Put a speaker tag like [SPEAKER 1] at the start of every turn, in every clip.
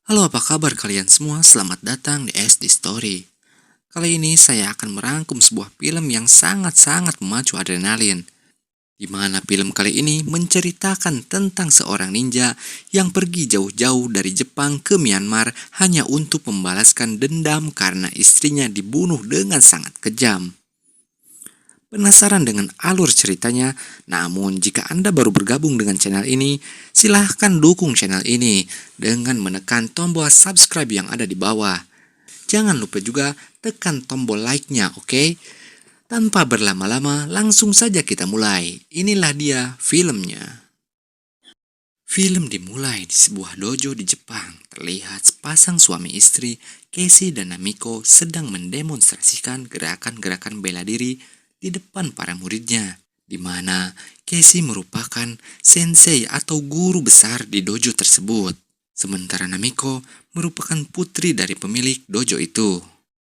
[SPEAKER 1] Halo, apa kabar kalian semua? Selamat datang di SD Story. Kali ini saya akan merangkum sebuah film yang sangat-sangat memacu adrenalin. Di mana film kali ini menceritakan tentang seorang ninja yang pergi jauh-jauh dari Jepang ke Myanmar hanya untuk membalaskan dendam karena istrinya dibunuh dengan sangat kejam. Penasaran dengan alur ceritanya? Namun jika Anda baru bergabung dengan channel ini, silahkan dukung channel ini dengan menekan tombol subscribe yang ada di bawah. Jangan lupa juga tekan tombol like-nya, oke? Tanpa berlama-lama, langsung saja kita mulai. Inilah dia filmnya. Film dimulai di sebuah dojo di Jepang. Terlihat sepasang suami istri, Casey dan Namiko, sedang mendemonstrasikan gerakan-gerakan bela diri di depan para muridnya, di mana Casey merupakan sensei atau guru besar di dojo tersebut. Sementara Namiko merupakan putri dari pemilik dojo itu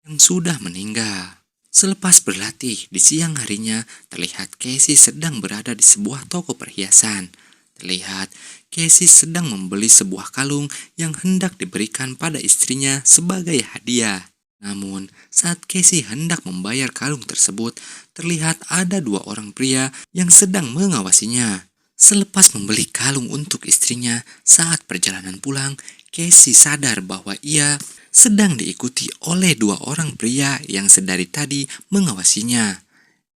[SPEAKER 1] yang sudah meninggal. Selepas berlatih di siang harinya, terlihat Casey sedang berada di sebuah toko perhiasan. Terlihat Casey sedang membeli sebuah kalung yang hendak diberikan pada istrinya sebagai hadiah. Namun, saat Casey hendak membayar kalung tersebut, terlihat ada dua orang pria yang sedang mengawasinya. Selepas membeli kalung untuk istrinya, saat perjalanan pulang, Casey sadar bahwa ia sedang diikuti oleh dua orang pria yang sedari tadi mengawasinya.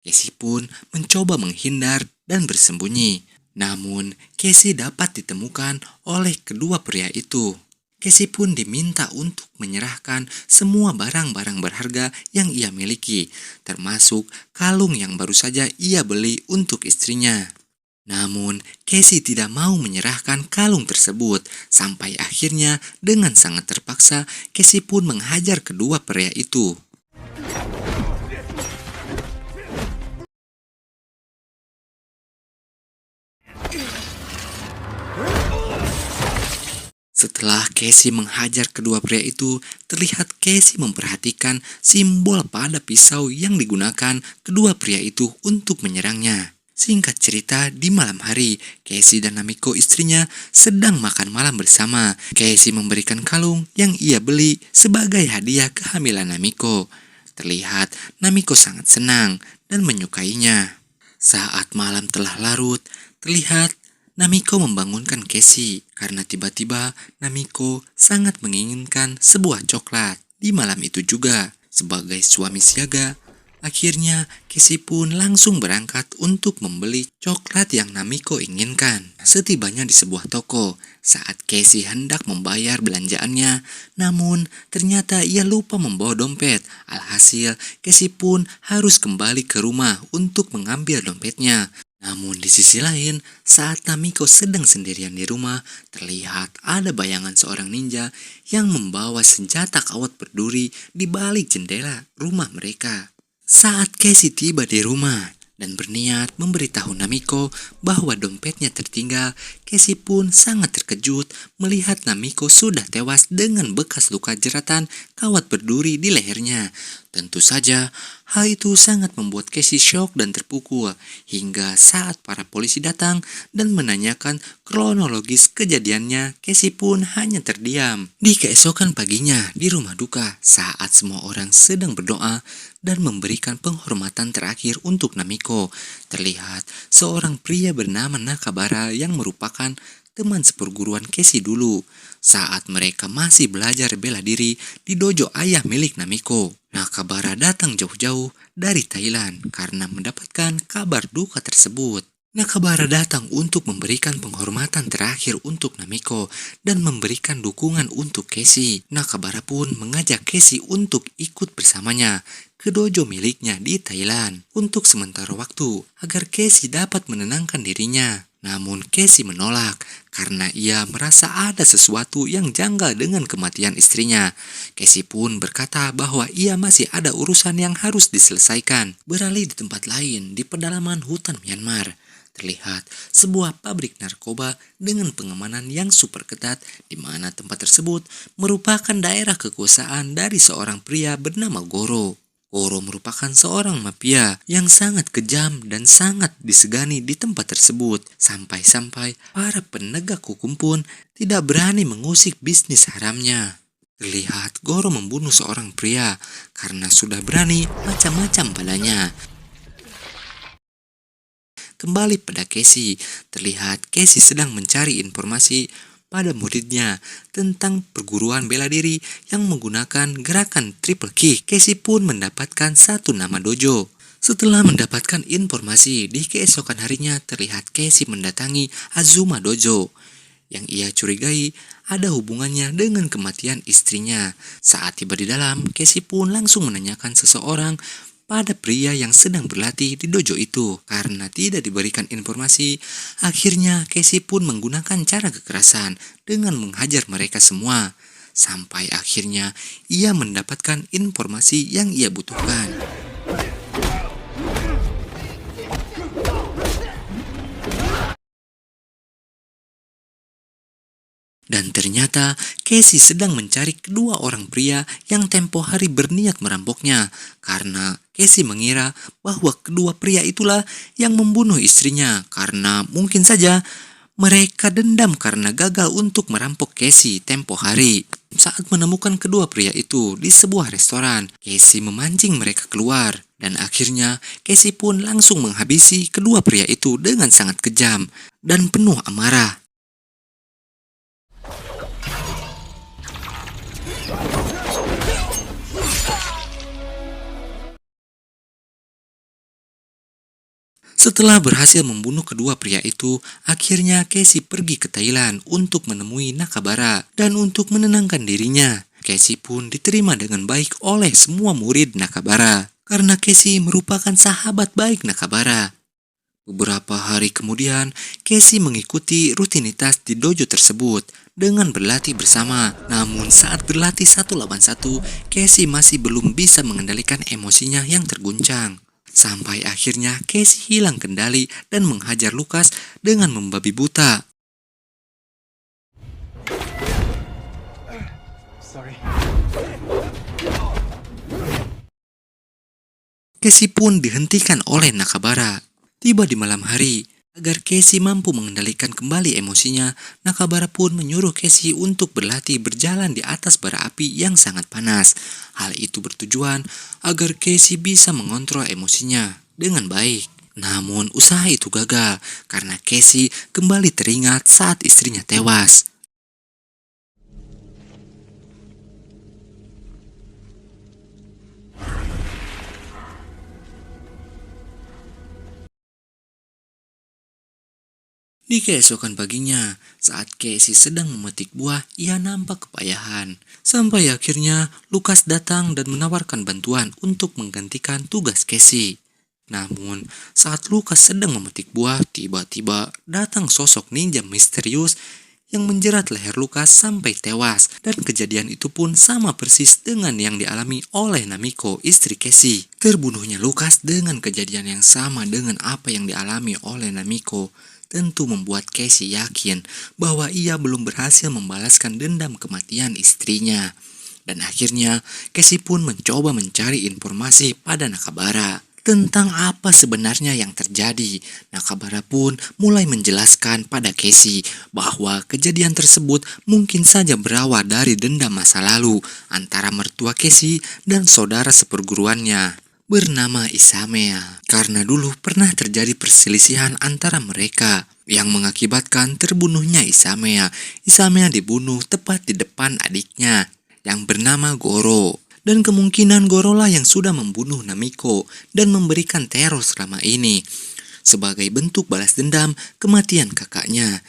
[SPEAKER 1] Casey pun mencoba menghindar dan bersembunyi. Namun, Casey dapat ditemukan oleh kedua pria itu. Casey pun diminta untuk menyerahkan semua barang-barang berharga yang ia miliki, termasuk kalung yang baru saja ia beli untuk istrinya. Namun, Casey tidak mau menyerahkan kalung tersebut, sampai akhirnya dengan sangat terpaksa, Casey pun menghajar kedua pria itu. Setelah Casey menghajar kedua pria itu, terlihat Casey memperhatikan simbol pada pisau yang digunakan kedua pria itu untuk menyerangnya. Singkat cerita, di malam hari, Casey dan Namiko istrinya sedang makan malam bersama. Casey memberikan kalung yang ia beli sebagai hadiah kehamilan Namiko. Terlihat Namiko sangat senang dan menyukainya. Saat malam telah larut, terlihat Namiko membangunkan Casey karena tiba-tiba Namiko sangat menginginkan sebuah coklat. Di malam itu juga, sebagai suami siaga, akhirnya Casey pun langsung berangkat untuk membeli coklat yang Namiko inginkan. Setibanya di sebuah toko, saat Casey hendak membayar belanjaannya, namun ternyata ia lupa membawa dompet. Alhasil, Casey pun harus kembali ke rumah untuk mengambil dompetnya. Namun di sisi lain, saat Namiko sedang sendirian di rumah, terlihat ada bayangan seorang ninja yang membawa senjata kawat berduri di balik jendela rumah mereka. Saat Casey tiba di rumah dan berniat memberitahu Namiko bahwa dompetnya tertinggal, Casey pun sangat terkejut melihat Namiko sudah tewas dengan bekas luka jeratan kawat berduri di lehernya. Tentu saja, hal itu sangat membuat Casey syok dan terpukul hingga saat para polisi datang dan menanyakan kronologis kejadiannya, Casey pun hanya terdiam. Di keesokan paginya di rumah duka, saat semua orang sedang berdoa dan memberikan penghormatan terakhir untuk Namiko, terlihat seorang pria bernama Nakabara yang merupakan teman seperguruan Casey dulu saat mereka masih belajar bela diri di dojo ayah milik Namiko. Nakabara datang jauh-jauh dari Thailand karena mendapatkan kabar duka tersebut. Nakabara datang untuk memberikan penghormatan terakhir untuk Namiko dan memberikan dukungan untuk Casey. Nakabara pun mengajak Casey untuk ikut bersamanya ke dojo miliknya di Thailand untuk sementara waktu agar Casey dapat menenangkan dirinya. Namun Casey menolak karena ia merasa ada sesuatu yang janggal dengan kematian istrinya. Casey pun berkata bahwa ia masih ada urusan yang harus diselesaikan. Beralih di tempat lain di pedalaman hutan Myanmar, terlihat sebuah pabrik narkoba dengan pengamanan yang super ketat, di mana tempat tersebut merupakan daerah kekuasaan dari seorang pria bernama Goro. Goro merupakan seorang mafia yang sangat kejam dan sangat disegani di tempat tersebut. Sampai-sampai para penegak hukum pun tidak berani mengusik bisnis haramnya. Terlihat Goro membunuh seorang pria karena sudah berani macam-macam padanya. Kembali pada Casey, terlihat Casey sedang mencari informasi pada muridnya tentang perguruan bela diri yang menggunakan gerakan triple kick. Casey pun mendapatkan satu nama dojo. Setelah mendapatkan informasi, di keesokan harinya terlihat Casey mendatangi Azuma Dojo yang ia curigai ada hubungannya dengan kematian istrinya. Saat tiba di dalam, Casey pun langsung menanyakan seseorang pada pria yang sedang berlatih di dojo itu. Karena tidak diberikan informasi, akhirnya Casey pun menggunakan cara kekerasan dengan menghajar mereka semua. Sampai akhirnya ia mendapatkan informasi yang ia butuhkan. Dan ternyata Casey sedang mencari kedua orang pria yang tempo hari berniat merampoknya. Karena Casey mengira bahwa kedua pria itulah yang membunuh istrinya. Karena mungkin saja mereka dendam karena gagal untuk merampok Casey tempo hari. Saat menemukan kedua pria itu di sebuah restoran, Casey memancing mereka keluar. Dan akhirnya Casey pun langsung menghabisi kedua pria itu dengan sangat kejam dan penuh amarah. Setelah berhasil membunuh kedua pria itu, akhirnya Casey pergi ke Thailand untuk menemui Nakabara dan untuk menenangkan dirinya. Casey pun diterima dengan baik oleh semua murid Nakabara karena Casey merupakan sahabat baik Nakabara. Beberapa hari kemudian, Casey mengikuti rutinitas di dojo tersebut dengan berlatih bersama. Namun saat berlatih 1 lawan 1, Casey masih belum bisa mengendalikan emosinya yang terguncang. Sampai akhirnya Casey hilang kendali dan menghajar Lucas dengan membabi buta. Casey pun dihentikan oleh Nakabara. Tiba di malam hari. Agar Casey mampu mengendalikan kembali emosinya, Nakabara pun menyuruh Casey untuk berlatih berjalan di atas bara api yang sangat panas. Hal itu bertujuan agar Casey bisa mengontrol emosinya dengan baik. Namun usaha itu gagal karena Casey kembali teringat saat istrinya tewas. Di keesokan paginya, saat Casey sedang memetik buah, ia nampak kepayahan. Sampai akhirnya, Lucas datang dan menawarkan bantuan untuk menggantikan tugas Casey. Namun, saat Lucas sedang memetik buah, tiba-tiba datang sosok ninja misterius yang menjerat leher Lucas sampai tewas. Dan kejadian itu pun sama persis dengan yang dialami oleh Namiko, istri Casey. Terbunuhnya Lucas dengan kejadian yang sama dengan apa yang dialami oleh Namiko tentu membuat Casey yakin bahwa ia belum berhasil membalaskan dendam kematian istrinya. Dan akhirnya Casey pun mencoba mencari informasi pada Nakabara tentang apa sebenarnya yang terjadi. Nakabara pun mulai menjelaskan pada Casey bahwa kejadian tersebut mungkin saja berawal dari dendam masa lalu antara mertua Casey dan saudara seperguruannya bernama Isamea. Karena dulu pernah terjadi perselisihan antara mereka yang mengakibatkan terbunuhnya Isamea. Isamea dibunuh tepat di depan adiknya yang bernama Goro. Dan kemungkinan Goro lah yang sudah membunuh Namiko dan memberikan teror selama ini sebagai bentuk balas dendam kematian kakaknya.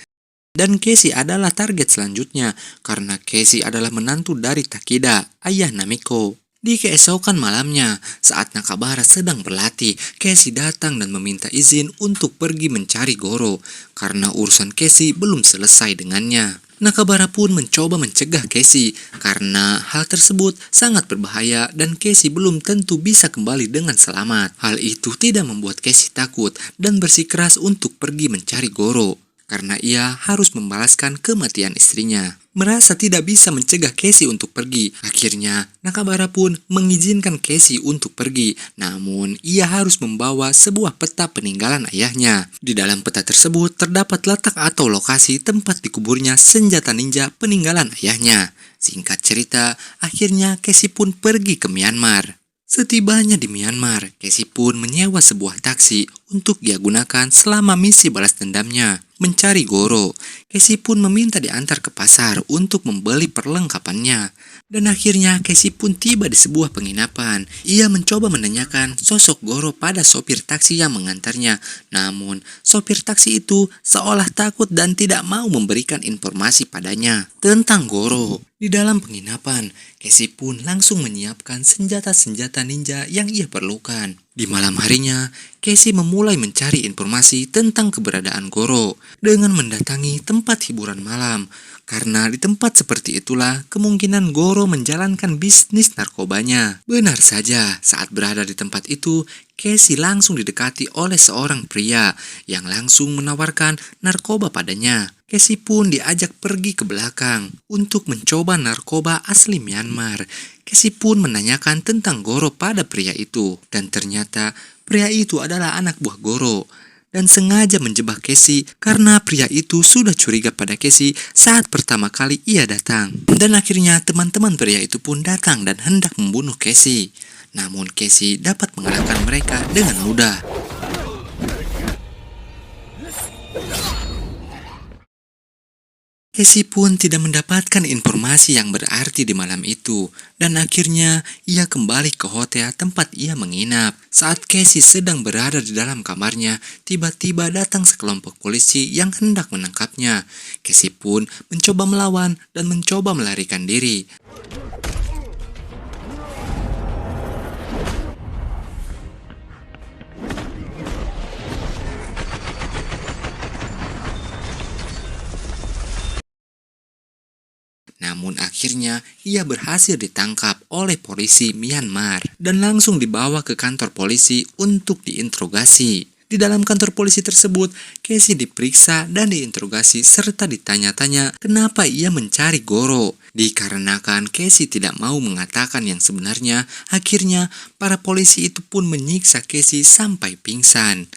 [SPEAKER 1] Dan Casey adalah target selanjutnya karena Casey adalah menantu dari Takeda, ayah Namiko. Di keesokan malamnya, saat Nakabara sedang berlatih, Casey datang dan meminta izin untuk pergi mencari Goro karena urusan Casey belum selesai dengannya. Nakabara pun mencoba mencegah Casey karena hal tersebut sangat berbahaya dan Casey belum tentu bisa kembali dengan selamat. Hal itu tidak membuat Casey takut dan bersikeras untuk pergi mencari Goro. karena ia harus membalaskan kematian istrinya. Merasa tidak bisa mencegah Casey untuk pergi, akhirnya Nakabara pun mengizinkan Casey untuk pergi. Namun, ia harus membawa sebuah peta peninggalan ayahnya. Di dalam peta tersebut terdapat letak atau lokasi tempat dikuburnya senjata ninja peninggalan ayahnya. Singkat cerita, akhirnya Casey pun pergi ke Myanmar. Setibanya di Myanmar, Casey pun menyewa sebuah taksi untuk dia gunakan selama misi balas dendamnya, mencari Goro. Casey pun meminta diantar ke pasar untuk membeli perlengkapannya. Dan akhirnya Casey pun tiba di sebuah penginapan. Ia mencoba menanyakan sosok Goro pada sopir taksi yang mengantarnya. Namun, sopir taksi itu seolah takut dan tidak mau memberikan informasi padanya tentang Goro. Di dalam penginapan, Casey pun langsung menyiapkan senjata-senjata ninja yang ia perlukan. Di malam harinya, Casey memulai mencari informasi tentang keberadaan Goro dengan mendatangi tempat hiburan malam. Karena di tempat seperti itulah kemungkinan Goro menjalankan bisnis narkobanya. Benar saja, saat berada di tempat itu, Casey langsung didekati oleh seorang pria yang langsung menawarkan narkoba padanya. Casey pun diajak pergi ke belakang untuk mencoba narkoba asli Myanmar. Casey pun menanyakan tentang Goro pada pria itu, dan ternyata pria itu adalah anak buah Goro dan sengaja menjebak Casey karena pria itu sudah curiga pada Casey saat pertama kali ia datang. Dan akhirnya teman-teman pria itu pun datang dan hendak membunuh Casey. Namun Casey dapat mengalahkan mereka dengan mudah. Casey pun tidak mendapatkan informasi yang berarti di malam itu, dan akhirnya ia kembali ke hotel tempat ia menginap. Saat Casey sedang berada di dalam kamarnya, tiba-tiba datang sekelompok polisi yang hendak menangkapnya. Casey pun mencoba melawan dan mencoba melarikan diri. Namun akhirnya ia berhasil ditangkap oleh polisi Myanmar dan langsung dibawa ke kantor polisi untuk diinterogasi. Di dalam kantor polisi tersebut, Casey diperiksa dan diinterogasi serta ditanya-tanya kenapa ia mencari Goro. Dikarenakan Casey tidak mau mengatakan yang sebenarnya, akhirnya para polisi itu pun menyiksa Casey sampai pingsan.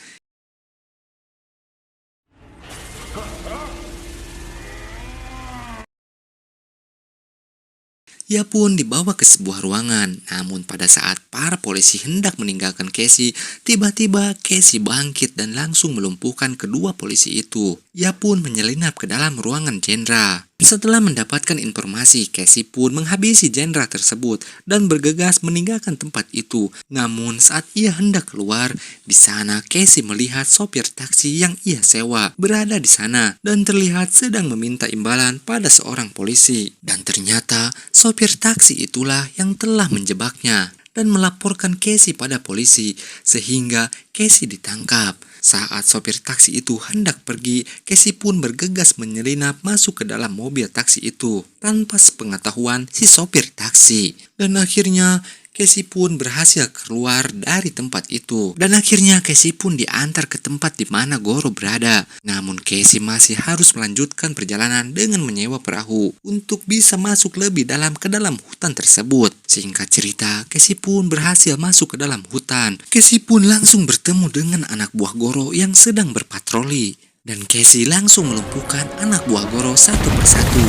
[SPEAKER 1] Ia pun dibawa ke sebuah ruangan, namun pada saat para polisi hendak meninggalkan Casey, tiba-tiba Casey bangkit dan langsung melumpuhkan kedua polisi itu. Ia pun menyelinap ke dalam ruangan jenderal. Setelah mendapatkan informasi, Casey pun menghabisi jenderal tersebut dan bergegas meninggalkan tempat itu. Namun saat ia hendak keluar, di sana Casey melihat sopir taksi yang ia sewa berada di sana dan terlihat sedang meminta imbalan pada seorang polisi. Dan ternyata sopir taksi itulah yang telah menjebaknya dan melaporkan Casey pada polisi, sehingga Casey ditangkap. Saat sopir taksi itu hendak pergi, Casey pun bergegas menyelinap masuk ke dalam mobil taksi itu tanpa sepengetahuan si sopir taksi. Dan akhirnya Casey pun berhasil keluar dari tempat itu. Dan akhirnya Casey pun diantar ke tempat di mana Goro berada. Namun Casey masih harus melanjutkan perjalanan dengan menyewa perahu untuk bisa masuk lebih dalam ke dalam hutan tersebut. Singkat cerita, Casey pun berhasil masuk ke dalam hutan. Casey pun langsung bertemu dengan anak buah Goro yang sedang berpatroli. Dan Casey langsung melumpuhkan anak buah Goro satu persatu.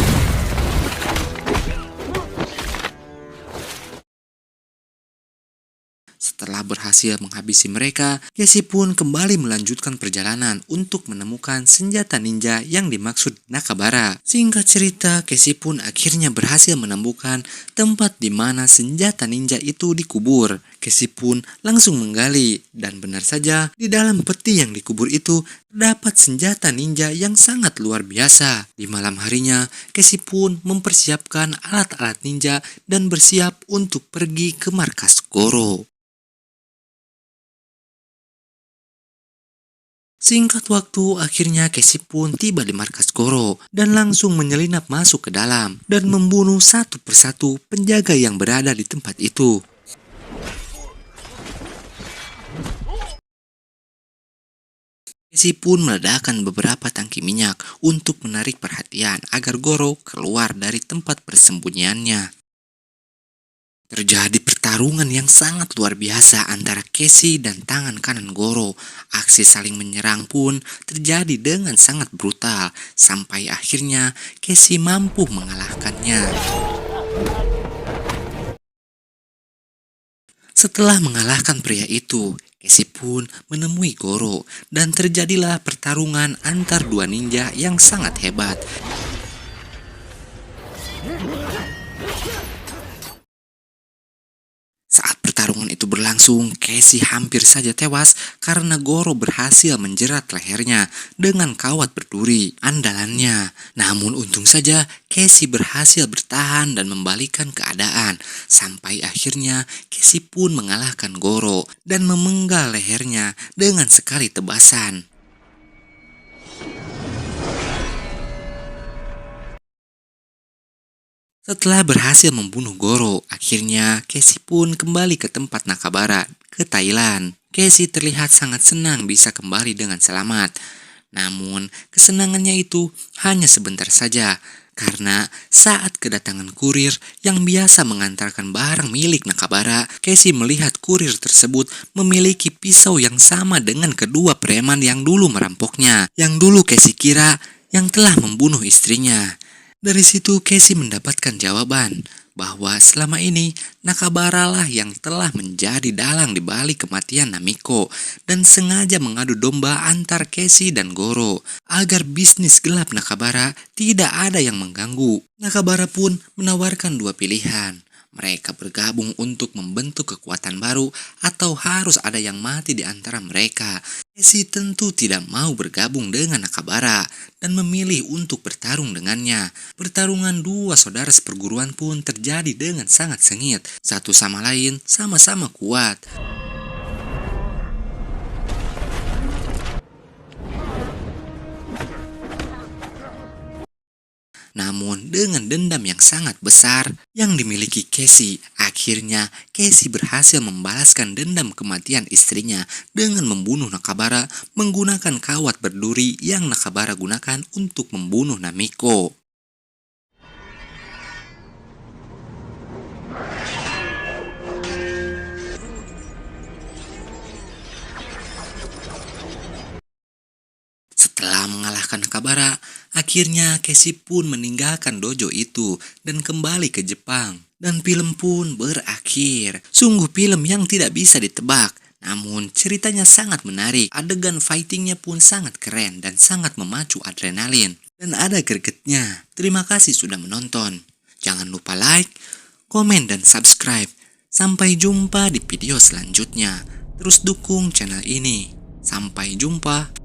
[SPEAKER 1] Setelah berhasil menghabisi mereka, Casey pun kembali melanjutkan perjalanan untuk menemukan senjata ninja yang dimaksud Nakabara. Singkat cerita, Casey pun akhirnya berhasil menemukan tempat di mana senjata ninja itu dikubur. Casey pun langsung menggali, dan benar saja di dalam peti yang dikubur itu terdapat senjata ninja yang sangat luar biasa. Di malam harinya, Casey pun mempersiapkan alat-alat ninja dan bersiap untuk pergi ke markas Goro. Singkat waktu, akhirnya Casey pun tiba di markas Goro dan langsung menyelinap masuk ke dalam dan membunuh satu persatu penjaga yang berada di tempat itu. Casey pun meledakkan beberapa tangki minyak untuk menarik perhatian agar Goro keluar dari tempat persembunyiannya. Terjadi pertarungan yang sangat luar biasa antara Casey dan tangan kanan Goro. Aksi saling menyerang pun terjadi dengan sangat brutal, sampai akhirnya Casey mampu mengalahkannya. Setelah mengalahkan pria itu, Casey pun menemui Goro dan terjadilah pertarungan antar dua ninja yang sangat hebat. Saat pertarungan itu berlangsung, Casey hampir saja tewas karena Goro berhasil menjerat lehernya dengan kawat berduri andalannya. Namun untung saja Casey berhasil bertahan dan membalikan keadaan. Sampai akhirnya Casey pun mengalahkan Goro dan memenggal lehernya dengan sekali tebasan. Setelah berhasil membunuh Goro, akhirnya Casey pun kembali ke tempat Nakabara, ke Thailand. Casey terlihat sangat senang bisa kembali dengan selamat. Namun, kesenangannya itu hanya sebentar saja, karena saat kedatangan kurir yang biasa mengantarkan barang milik Nakabara, Casey melihat kurir tersebut memiliki pisau yang sama dengan kedua preman yang dulu merampoknya, yang dulu Casey kira yang telah membunuh istrinya. Dari situ Casey mendapatkan jawaban bahwa selama ini Nakabara lah yang telah menjadi dalang di balik kematian Namiko dan sengaja mengadu domba antar Casey dan Goro agar bisnis gelap Nakabara tidak ada yang mengganggu. Nakabara pun menawarkan dua pilihan. Mereka bergabung untuk membentuk kekuatan baru atau harus ada yang mati di antara mereka. Casey tentu tidak mau bergabung dengan Nakabara dan memilih untuk bertarung dengannya. Pertarungan dua saudara seperguruan pun terjadi dengan sangat sengit. Satu sama lain sama-sama kuat. Namun dengan dendam yang sangat besar yang dimiliki Casey, akhirnya Casey berhasil membalaskan dendam kematian istrinya dengan membunuh Nakabara menggunakan kawat berduri yang Nakabara gunakan untuk membunuh Namiko. Setelah mengalahkan Nakabara, akhirnya Casey pun meninggalkan dojo itu dan kembali ke Jepang. Dan film pun berakhir. Sungguh film yang tidak bisa ditebak. Namun ceritanya sangat menarik. Adegan fightingnya pun sangat keren dan sangat memacu adrenalin. Dan ada gregetnya. Terima kasih sudah menonton. Jangan lupa like, komen, dan subscribe. Sampai jumpa di video selanjutnya. Terus dukung channel ini. Sampai jumpa.